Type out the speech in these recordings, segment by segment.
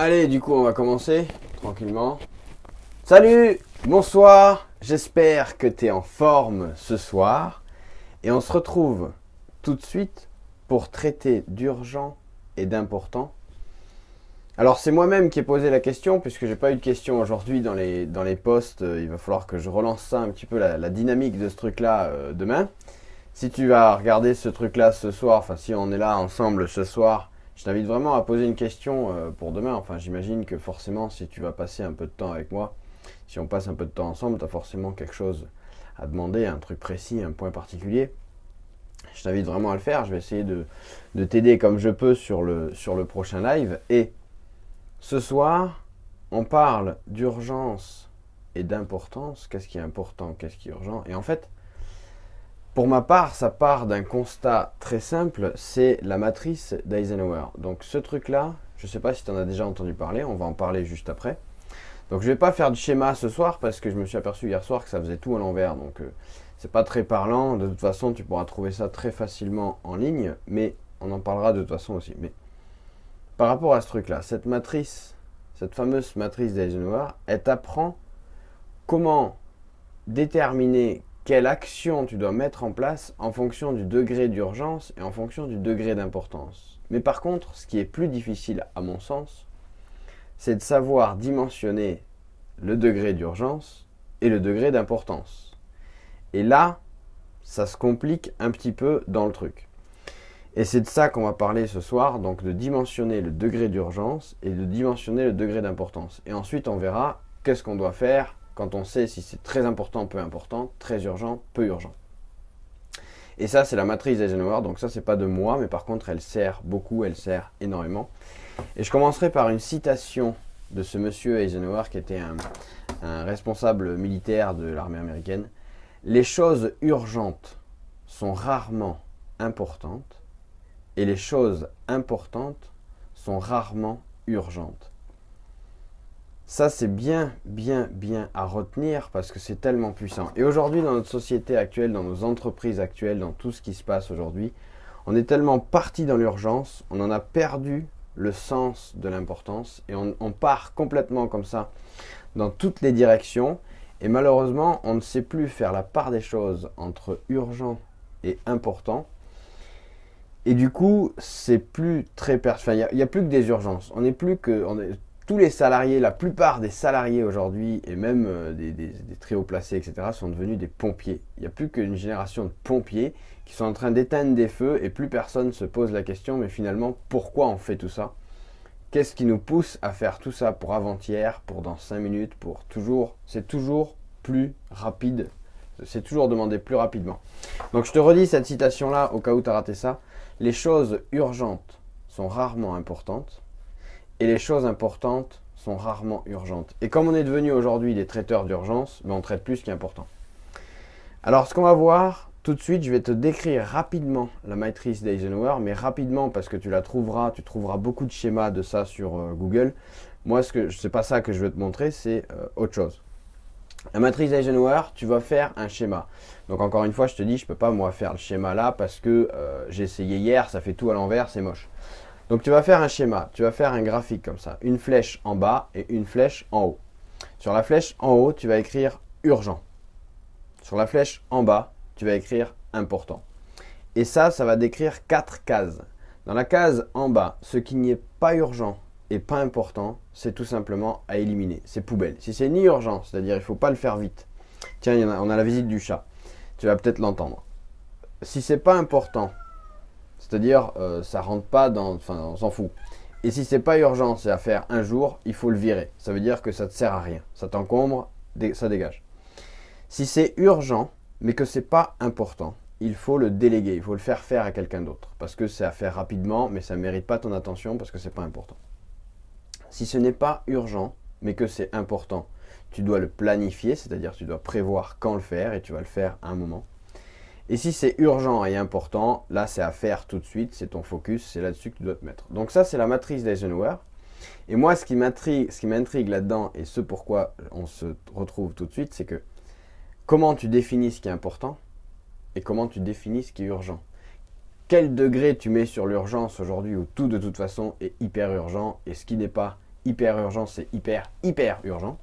Allez, du coup, on va commencer tranquillement. Salut, bonsoir, j'espère que tu es en forme ce soir. Et on se retrouve tout de suite pour traiter d'urgent et d'important. Alors, c'est moi-même qui ai posé la question, puisque j'ai pas eu de question aujourd'hui dans les posts. Il va falloir que je relance ça un petit peu, la dynamique de ce truc-là demain. Si tu vas regarder ce truc-là ce soir, enfin si on est là ensemble ce soir, je t'invite vraiment à poser une question pour demain. Enfin, j'imagine que forcément, si tu vas passer un peu de temps avec moi, si on passe un peu de temps ensemble, tu as forcément quelque chose à demander, un truc précis, un point particulier. Je t'invite vraiment à le faire. Je vais essayer de t'aider comme je peux sur le prochain live. Et ce soir, on parle d'urgence et d'importance. Qu'est-ce qui est important, qu'est-ce qui est urgent? Et en fait, pour ma part, ça part d'un constat très simple, c'est la matrice d'Eisenhower. Donc ce truc-là, je ne sais pas si tu en as déjà entendu parler, on va en parler juste après. Donc je ne vais pas faire de schéma ce soir parce que je me suis aperçu hier soir que ça faisait tout à l'envers. Donc c'est pas très parlant, de toute façon tu pourras trouver ça très facilement en ligne, mais on en parlera de toute façon aussi. Mais par rapport à ce truc-là, cette matrice, cette fameuse matrice d'Eisenhower, elle t'apprend comment déterminer quelle action tu dois mettre en place en fonction du degré d'urgence et en fonction du degré d'importance. Mais par contre, ce qui est plus difficile à mon sens, c'est de savoir dimensionner le degré d'urgence et le degré d'importance. Et là, ça se complique un petit peu dans le truc. Et c'est de ça qu'on va parler ce soir, donc de dimensionner le degré d'urgence et de dimensionner le degré d'importance. Et ensuite, on verra qu'est-ce qu'on doit faire quand on sait si c'est très important, peu important, très urgent, peu urgent. Et ça, c'est la matrice d'Eisenhower. Donc ça, c'est pas de moi, mais par contre, elle sert beaucoup, elle sert énormément. Et je commencerai par une citation de ce monsieur Eisenhower, qui était un responsable militaire de l'armée américaine. Les choses urgentes sont rarement importantes, et les choses importantes sont rarement urgentes. Ça, c'est bien à retenir parce que c'est tellement puissant. Et aujourd'hui, dans notre société actuelle, dans nos entreprises actuelles, dans tout ce qui se passe aujourd'hui, on est tellement parti dans l'urgence, on en a perdu le sens de l'importance et on part complètement comme ça dans toutes les directions. Et malheureusement, on ne sait plus faire la part des choses entre urgent et important. Et du coup, c'est plus très... Enfin, il n'y a plus que des urgences. On n'est plus que... Tous les salariés, la plupart des salariés aujourd'hui, et même des très hauts placés, etc., sont devenus des pompiers. Il n'y a plus qu'une génération de pompiers qui sont en train d'éteindre des feux et plus personne ne se pose la question, mais finalement, pourquoi on fait tout ça? Qu'est-ce qui nous pousse à faire tout ça pour avant-hier, pour dans 5 minutes, pour toujours? C'est toujours plus rapide, c'est toujours demandé plus rapidement. Donc je te redis cette citation-là au cas où tu as raté ça. Les choses urgentes sont rarement importantes. Et les choses importantes sont rarement urgentes. Et comme on est devenu aujourd'hui des traiteurs d'urgence, on traite plus ce qui est important. Alors ce qu'on va voir, tout de suite, je vais te décrire rapidement la matrice d'Eisenhower, mais rapidement parce que tu trouveras beaucoup de schémas de ça sur Google. Moi, c'est pas ça que je veux te montrer, c'est autre chose. La matrice d'Eisenhower, tu vas faire un schéma. Donc encore une fois, je te dis, je ne peux pas moi faire le schéma là parce que j'ai essayé hier, ça fait tout à l'envers, c'est moche. Donc tu vas faire un schéma, tu vas faire un graphique comme ça, une flèche en bas et une flèche en haut. Sur la flèche en haut, tu vas écrire urgent. Sur la flèche en bas, tu vas écrire important. Et ça va décrire 4 cases. Dans la case en bas, ce qui n'est pas urgent et pas important, c'est tout simplement à éliminer. C'est poubelle. Si c'est ni urgent, c'est-à-dire il ne faut pas le faire vite. Tiens, on a la visite du chat. Tu vas peut-être l'entendre. Si c'est pas important, c'est-à-dire, ça rentre pas dans... Enfin, on s'en fout. Et si c'est pas urgent, c'est à faire un jour, il faut le virer. Ça veut dire que ça ne te sert à rien. Ça t'encombre, ça dégage. Si c'est urgent, mais que c'est pas important, il faut le déléguer. Il faut le faire faire à quelqu'un d'autre. Parce que c'est à faire rapidement, mais ça ne mérite pas ton attention parce que c'est pas important. Si ce n'est pas urgent, mais que c'est important, tu dois le planifier, c'est-à-dire tu dois prévoir quand le faire et tu vas le faire à un moment. Et si c'est urgent et important, là c'est à faire tout de suite, c'est ton focus, c'est là-dessus que tu dois te mettre. Donc ça c'est la matrice d'Eisenhower. Et moi ce qui m'intrigue là-dedans et ce pourquoi on se retrouve tout de suite, c'est que comment tu définis ce qui est important et comment tu définis ce qui est urgent. Quel degré tu mets sur l'urgence aujourd'hui où tout de toute façon est hyper urgent et ce qui n'est pas hyper urgent, c'est hyper urgent.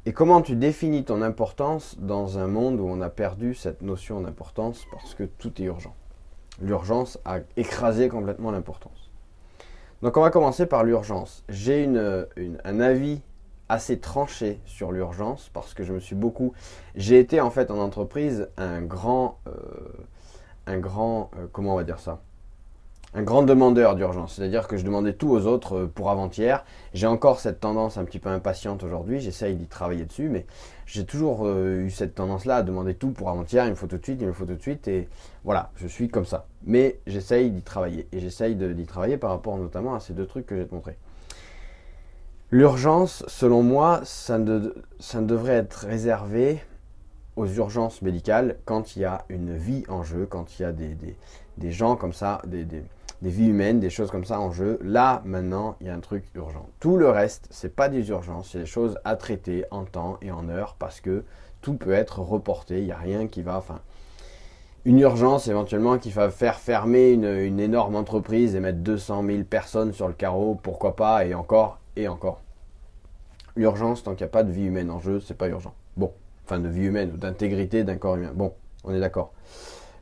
Et comment tu définis ton importance dans un monde où on a perdu cette notion d'importance parce que tout est urgent. L'urgence a écrasé complètement l'importance. Donc on va commencer par l'urgence. J'ai un avis assez tranché sur l'urgence parce que j'ai été en fait en entreprise comment on va dire ça, un grand demandeur d'urgence, c'est-à-dire que je demandais tout aux autres pour avant-hier. J'ai encore cette tendance un petit peu impatiente aujourd'hui, j'essaye d'y travailler dessus, mais j'ai toujours eu cette tendance-là à demander tout pour avant-hier, il me faut tout de suite, et voilà, je suis comme ça. Mais j'essaye d'y travailler, et j'essaye d'y travailler par rapport notamment à ces deux trucs que je vais te montrer. L'urgence, selon moi, ça ne devrait être réservé aux urgences médicales quand il y a une vie en jeu, quand il y a des gens comme ça, des vies humaines, des choses comme ça en jeu. Là, maintenant, il y a un truc urgent. Tout le reste, c'est pas des urgences, c'est des choses à traiter en temps et en heure parce que tout peut être reporté. Il n'y a rien qui va... une urgence éventuellement qui va faire fermer une énorme entreprise et mettre 200 000 personnes sur le carreau, pourquoi pas, et encore, et encore. L'urgence, tant qu'il n'y a pas de vie humaine en jeu, c'est pas urgent. Bon, enfin de vie humaine ou d'intégrité d'un corps humain. Bon, on est d'accord.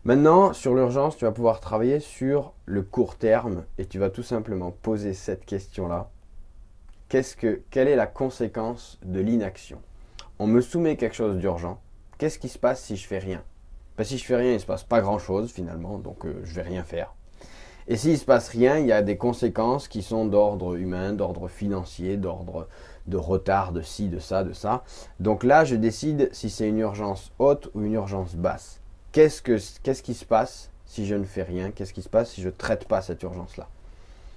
Maintenant, sur l'urgence, tu vas pouvoir travailler sur le court terme et tu vas tout simplement poser cette question-là. Quelle est la conséquence de l'inaction? On me soumet quelque chose d'urgent. Qu'est-ce qui se passe si je fais rien? Si je fais rien, il ne se passe pas grand-chose finalement, donc je vais rien faire. Et s'il ne se passe rien, il y a des conséquences qui sont d'ordre humain, d'ordre financier, d'ordre de retard, de ci, de ça, de ça. Donc là, je décide si c'est une urgence haute ou une urgence basse. Qu'est-ce qui se passe si je ne fais rien? Qu'est-ce qui se passe si je ne traite pas cette urgence-là?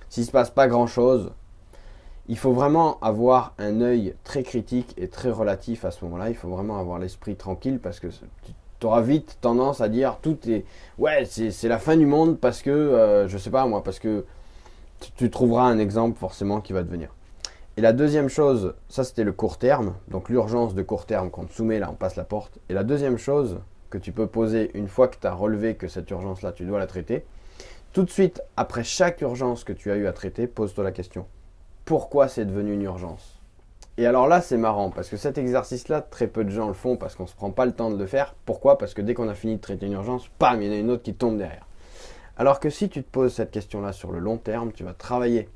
S'il ne se passe pas grand-chose, il faut vraiment avoir un œil très critique et très relatif à ce moment-là. Il faut vraiment avoir l'esprit tranquille parce que tu auras vite tendance à dire c'est la fin du monde parce que, je sais pas moi, parce que tu trouveras un exemple forcément qui va te venir. Et la deuxième chose, ça c'était le court terme, donc l'urgence de court terme qu'on te soumet, là on passe la porte. Et la deuxième chose que tu peux poser une fois que tu as relevé que cette urgence-là, tu dois la traiter, tout de suite, après chaque urgence que tu as eu à traiter, pose-toi la question. Pourquoi c'est devenu une urgence? Et alors là, c'est marrant, parce que cet exercice-là, très peu de gens le font parce qu'on ne se prend pas le temps de le faire. Pourquoi? Parce que dès qu'on a fini de traiter une urgence, bam, il y en a une autre qui tombe derrière. Alors que si tu te poses cette question-là sur le long terme, tu vas travailler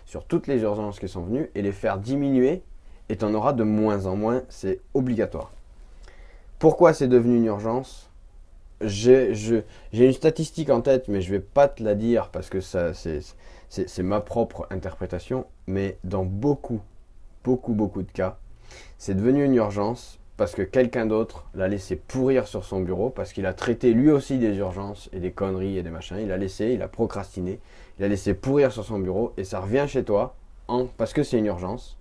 sur toutes les urgences qui sont venues et les faire diminuer, et tu en auras de moins en moins, c'est obligatoire. Pourquoi c'est devenu une urgence? J'ai une statistique en tête, mais je ne vais pas te la dire parce que c'est ma propre interprétation. Mais dans beaucoup de cas, c'est devenu une urgence parce que quelqu'un d'autre l'a laissé pourrir sur son bureau, parce qu'il a traité lui aussi des urgences et des conneries et des machins. Il a procrastiné, il a laissé pourrir sur son bureau et ça revient chez toi parce que c'est une urgence.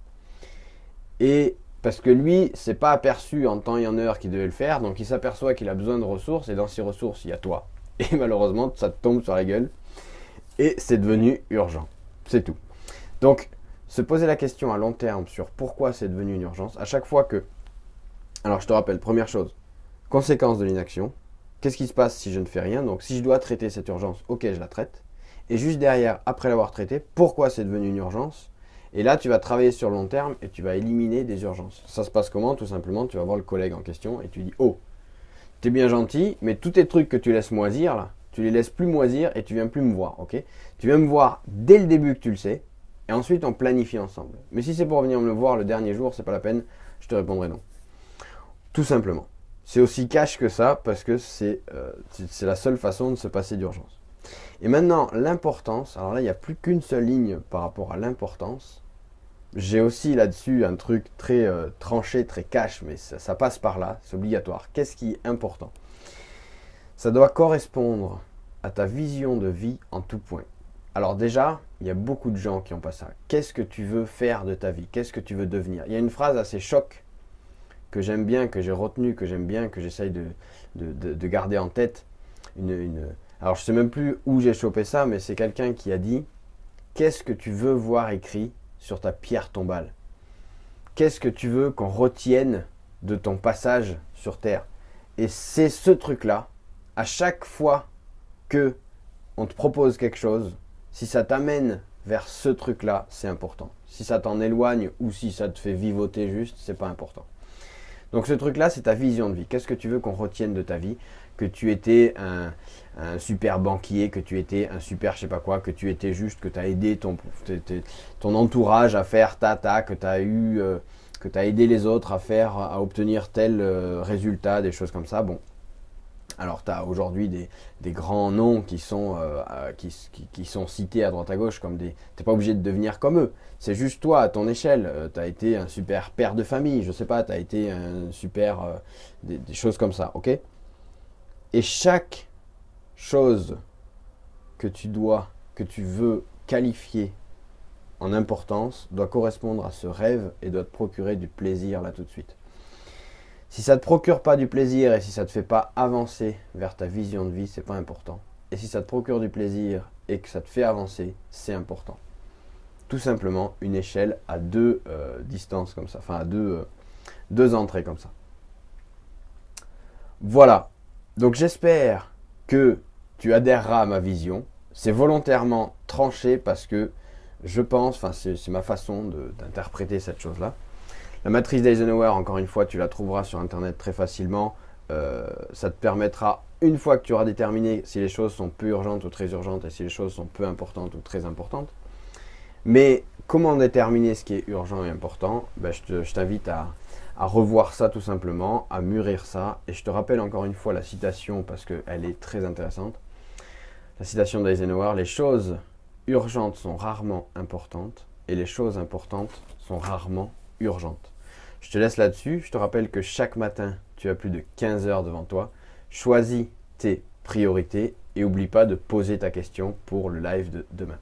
Et parce que lui, c'est pas aperçu en temps et en heure qu'il devait le faire, donc il s'aperçoit qu'il a besoin de ressources, et dans ces ressources, il y a toi. Et malheureusement, ça te tombe sur la gueule, et c'est devenu urgent. C'est tout. Donc, se poser la question à long terme sur pourquoi c'est devenu une urgence, à chaque fois que... Alors, je te rappelle, première chose, conséquence de l'inaction. Qu'est-ce qui se passe si je ne fais rien? Donc, si je dois traiter cette urgence, ok, je la traite. Et juste derrière, après l'avoir traitée, pourquoi c'est devenu une urgence? Et là, tu vas travailler sur le long terme et tu vas éliminer des urgences. Ça se passe comment? Tout simplement, tu vas voir le collègue en question et tu dis « Oh, t'es bien gentil, mais tous tes trucs que tu laisses moisir, là, tu les laisses plus moisir et tu viens plus me voir, ok? Tu viens me voir dès le début que tu le sais et ensuite on planifie ensemble. Mais si c'est pour venir me voir le dernier jour, c'est pas la peine, je te répondrai non. » Tout simplement. C'est aussi cash que ça parce que c'est la seule façon de se passer d'urgence. Et maintenant, l'importance, alors là, il n'y a plus qu'une seule ligne par rapport à l'importance. J'ai aussi là-dessus un truc très tranché, très cash, mais ça passe par là, c'est obligatoire. Qu'est-ce qui est important? Ça doit correspondre à ta vision de vie en tout point. Alors déjà, il y a beaucoup de gens qui n'ont pas ça. Qu'est-ce que tu veux faire de ta vie? Qu'est-ce que tu veux devenir? Il y a une phrase assez choc que j'aime bien, que j'ai retenue, que j'aime bien, que j'essaye de garder en tête. Alors je ne sais même plus où j'ai chopé ça, mais c'est quelqu'un qui a dit « Qu'est-ce que tu veux voir écrit sur ta pierre tombale? Qu'est-ce que tu veux qu'on retienne de ton passage sur Terre ?» Et c'est ce truc-là, à chaque fois que on te propose quelque chose, si ça t'amène vers ce truc-là, c'est important. Si ça t'en éloigne ou si ça te fait vivoter juste, c'est pas important. Donc ce truc-là, c'est ta vision de vie. Qu'est-ce que tu veux qu'on retienne de ta vie? Que tu étais un super banquier, que tu étais un super je sais pas quoi, que tu étais juste, que tu as aidé ton entourage à faire que tu as aidé les autres à obtenir tel résultat, des choses comme ça. Bon, alors tu as aujourd'hui des grands noms qui sont cités à droite à gauche comme des... T'es pas obligé de devenir comme eux. C'est juste toi, à ton échelle. Tu as été un super père de famille, je sais pas, tu as été un super... des choses comme ça, ok? Et chaque chose que tu veux qualifier en importance doit correspondre à ce rêve et doit te procurer du plaisir là tout de suite. Si ça ne te procure pas du plaisir et si ça ne te fait pas avancer vers ta vision de vie, c'est pas important. Et si ça te procure du plaisir et que ça te fait avancer, c'est important. Tout simplement une échelle à deux distances comme ça, enfin à deux entrées comme ça. Voilà. Donc j'espère que tu adhéreras à ma vision. C'est volontairement tranché parce que je pense, enfin c'est ma façon d'interpréter cette chose-là. La matrice d'Eisenhower, encore une fois, tu la trouveras sur Internet très facilement. Ça te permettra, une fois que tu auras déterminé si les choses sont peu urgentes ou très urgentes et si les choses sont peu importantes ou très importantes. Mais comment déterminer ce qui est urgent et important? Je t'invite à revoir ça tout simplement, à mûrir ça. Et je te rappelle encore une fois la citation parce qu'elle est très intéressante. La citation d'Eisenhower, les choses urgentes sont rarement importantes et les choses importantes sont rarement urgentes. Je te laisse là-dessus. Je te rappelle que chaque matin, tu as plus de 15 heures devant toi. Choisis tes priorités et n'oublie pas de poser ta question pour le live de demain.